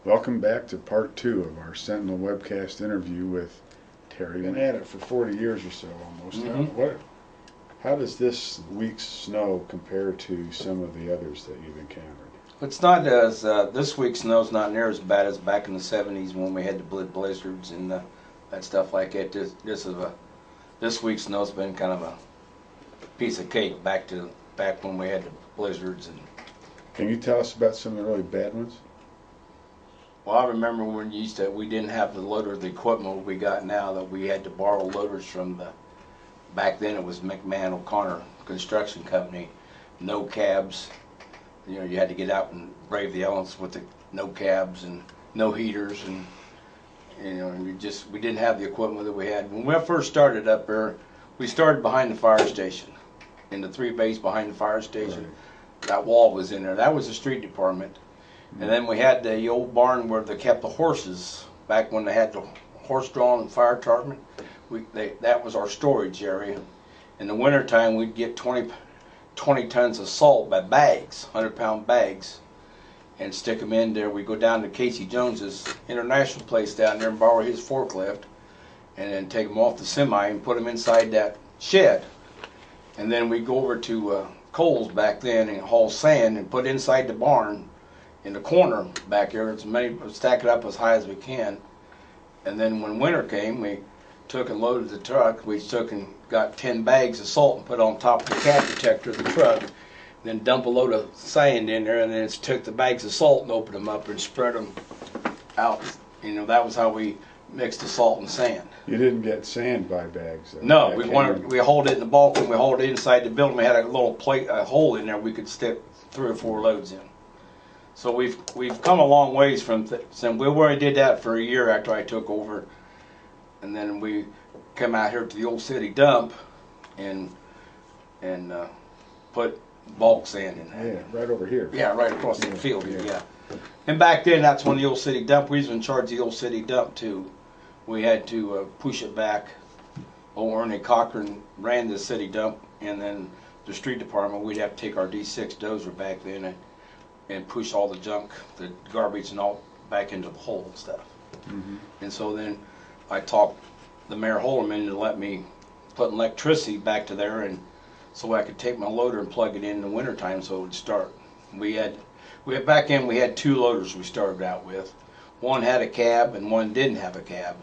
Welcome back to part 2 of our Sentinel webcast interview with Terry. Been at it for 40 years or so almost. How does this week's snow compare to some of the others that you've encountered? It's not as, this week's snow's not near as bad as back in the 70s when we had the blizzards and that stuff like that. This week's snow's been kind of a piece of cake back when we had the blizzards. And can you tell us about some of the really bad ones? well, I remember when we didn't have the loader, the equipment we got now, that we had to borrow loaders from back then it was McMahon O'Connor Construction Company, no cabs. You know, you had to get out and brave the elements with the no cabs and no heaters, and you know, and we didn't have the equipment that we had. When we first started up there, we started behind the fire station, in the 3 bays behind the fire station. Right. That wall was in there. That was the street department. And then we had the old barn where they kept the horses back when they had the horse-drawn fire department. That was our storage area. In the wintertime, we'd get 20 tons of salt by bags, 100-pound bags, and stick them in there. We'd go down to Casey Jones's international place down there and borrow his forklift, and then take them off the semi and put them inside that shed. And then we'd go over to Cole's back then and haul sand and put inside the barn in the corner back there. Stack it up as high as we can. And then when winter came, we took and loaded the truck. We took and got 10 bags of salt and put on top of the cab protector of the truck. Then dump a load of sand in there, and then took the bags of salt and opened them up and spread them out. You know, that was how we mixed the salt and sand. You didn't get sand by bags, though. No, we hauled it in the bulk, and we hauled it inside the building. We had a little hole in there we could stick 3 or 4 loads in. So we've come a long ways from since we already did that for a year after I took over, and then we come out here to the old city dump and put bulk sand in there. Yeah, right over here. Yeah, right across the field here. Yeah. And back then, that's when the old city dump. We was in charge of the old city dump too. We had to push it back. Old Ernie Cochran ran the city dump, and then the street department. We'd have to take our D6 dozer back then and push all the junk, the garbage and all back into the hole and stuff. And so then I talked the Mayor Holderman into let me put electricity back to there, and so I could take my loader and plug it in the wintertime so it would start. We had 2 loaders we started out with. One had a cab and one didn't have a cab.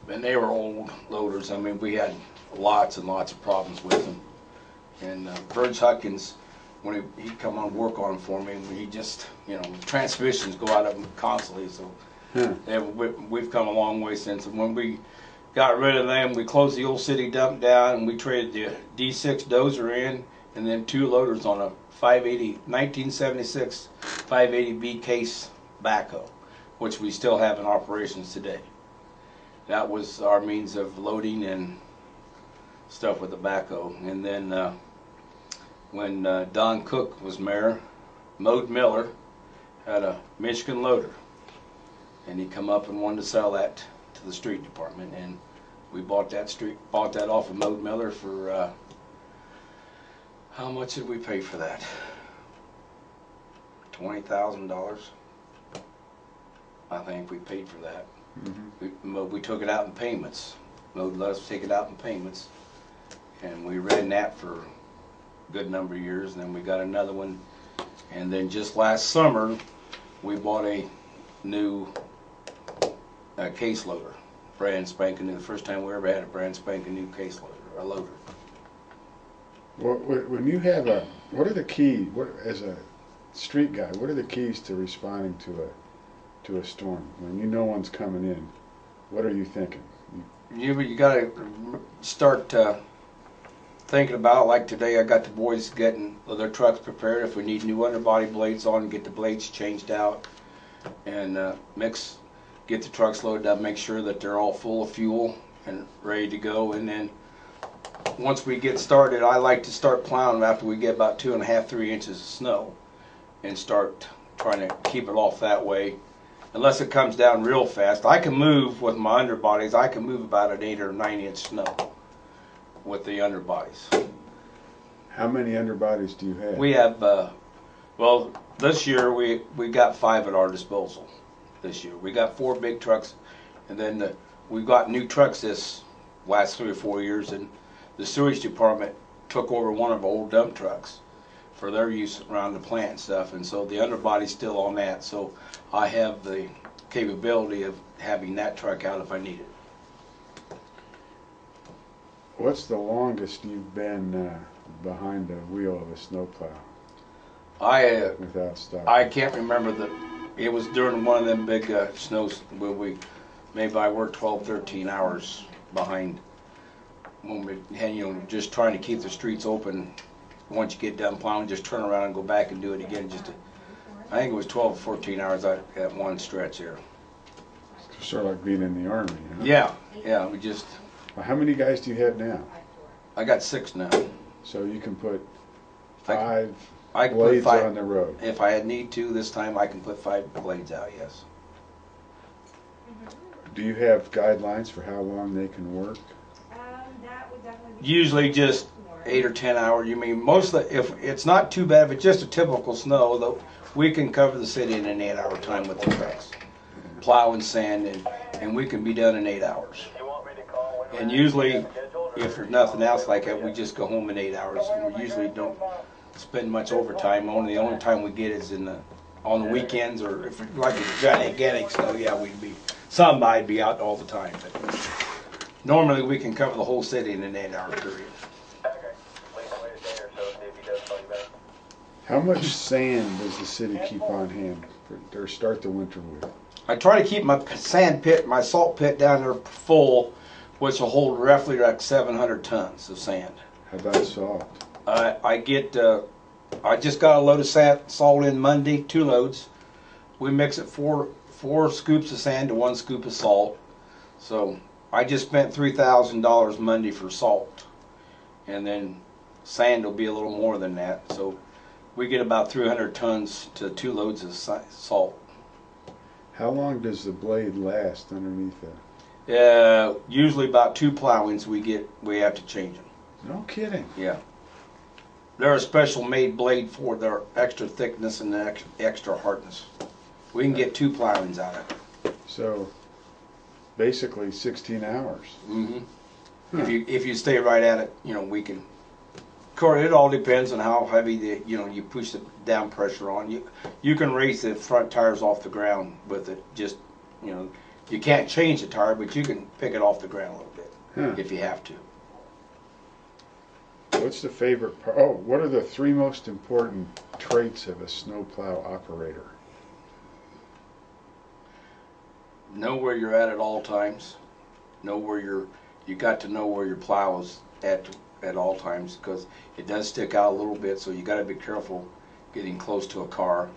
And they were old loaders. I mean, we had lots and lots of problems with them. And Burge Huckins, when he'd come on work on them for me, he just, you know, transmissions go out of them constantly. So we've come a long way since. And when we got rid of them, we closed the old city dump down, and we traded the D6 dozer in, and then 2 loaders on a 1976 580B case backhoe, which we still have in operations today. That was our means of loading and stuff with the backhoe. And then when Don Cook was mayor, Mode Miller had a Michigan loader, and he come up and wanted to sell that to the street department, and we bought that off of Mode Miller for how much did we pay for that? $20,000, I think we paid for that. We took it out in payments. Mode let us take it out in payments, and we ran that for a good number of years, and then we got another one, and then just last summer we bought a new case loader, brand spanking new. The first time we ever had a brand spanking new case loader, a loader. Well, when you have what are the keys? As a street guy, what are the keys to responding to a storm when you know one's coming in? What are you thinking? You got to start thinking about it. Like today, I got the boys getting their trucks prepared. If we need new underbody blades on, get the blades changed out, and get the trucks loaded up, make sure that they're all full of fuel and ready to go. And then once we get started, I like to start plowing after we get about 2.5 to 3 inches of snow, and start trying to keep it off that way. Unless it comes down real fast, I can move with my underbodies. I can move about an 8 or 9 inch snow with the underbodies. How many underbodies do you have? We have, well, this year we got 5 at our disposal. this year. We got 4 big trucks, and then we've got new trucks this last 3 or 4 years, and the sewage department took over one of our old dump trucks for their use around the plant and stuff, and so the underbody's still on that, so I have the capability of having that truck out if I need it. What's the longest you've been behind the wheel of a snowplow without stopping? I can't remember it was during one of them big snows where maybe I worked 12, 13 hours behind when we had, just trying to keep the streets open. Once you get done plowing, just turn around and go back and do it again. I think it was 12 or 14 hours at one stretch there. Sort of like being in the Army, huh? Yeah, we just... Well, how many guys do you have now? I got 6 now. So you can put I five can blades put 5, on the road. If I need to this time, I can put 5 blades out, yes. Do you have guidelines for how long they can work? That would definitely be Usually just 8 or 10 hours. You mean most of the, if it's not too bad, if it's just a typical snow, though, we can cover the city in an 8-hour time with the trucks. Plow and sand, and we can be done in 8 hours. And usually, if there's nothing else like that, we just go home in 8 hours. And we usually don't spend much overtime. The only time we get is on the weekends, or if it's like a gigantic snow, yeah, somebody'd be out all the time. But normally we can cover the whole city in an 8-hour period. How much sand does the city keep on hand or start the winter with? I try to keep my sand pit, my salt pit down there full, which will hold roughly like 700 tons of sand. How about salt? I just got a load of salt in Monday, 2 loads. We mix it 4 scoops of sand to 1 scoop of salt. So I just spent $3,000 Monday for salt, and then sand will be a little more than that. So we get about 300 tons to 2 loads of salt. How long does the blade last underneath that? Usually about 2 plowings we have to change them. No kidding. Yeah. They're a special made blade for their extra thickness and the extra hardness. We can get 2 plowings out of it. So basically 16 hours. Mm-hmm. Huh. If you stay right at it, we can. Of course, it all depends on how heavy you push the down pressure on. You can raise the front tires off the ground with it. Just you can't change the tire, but you can pick it off the ground a little bit if you have to. What's the favorite part? Oh, what are the 3 most important traits of a snowplow operator? Know where you're at all times. You got to know where your plow is at all times, because it does stick out a little bit, so you got to be careful getting close to a car.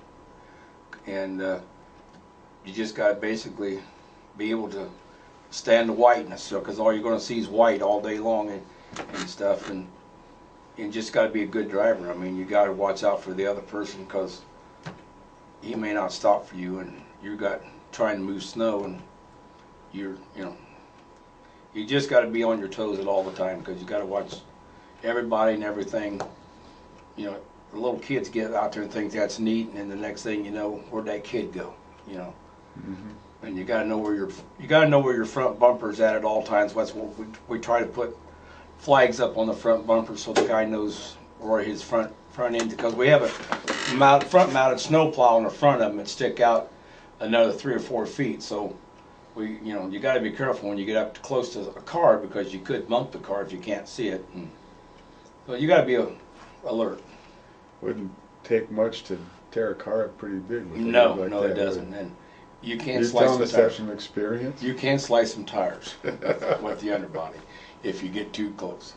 And you just got to basically be able to stand the whiteness, because all you're going to see is white all day long and stuff. And just got to be a good driver. I mean, you got to watch out for the other person, because he may not stop for you, and you got trying to move snow, and you just got to be on your toes at all the time, because you got to watch everybody and everything. The little kids get out there and think that's neat, and then the next thing you know, where'd that kid go? Mm-hmm. And you got to know where your front bumper's at all times. That's what we try to put flags up on the front bumper, so the guy knows where his front end, because we have a front mounted snow plow on the front of them that stick out another 3 or 4 feet. So you got to be careful when you get up close to a car, because you could bump the car if you can't see it. So you got to be alert. Wouldn't take much to tear a car up pretty big with a No, rig like no, that, it doesn't. And you can't You're slice telling some us that tires. from experience? You can slice some tires with the underbody if you get too close.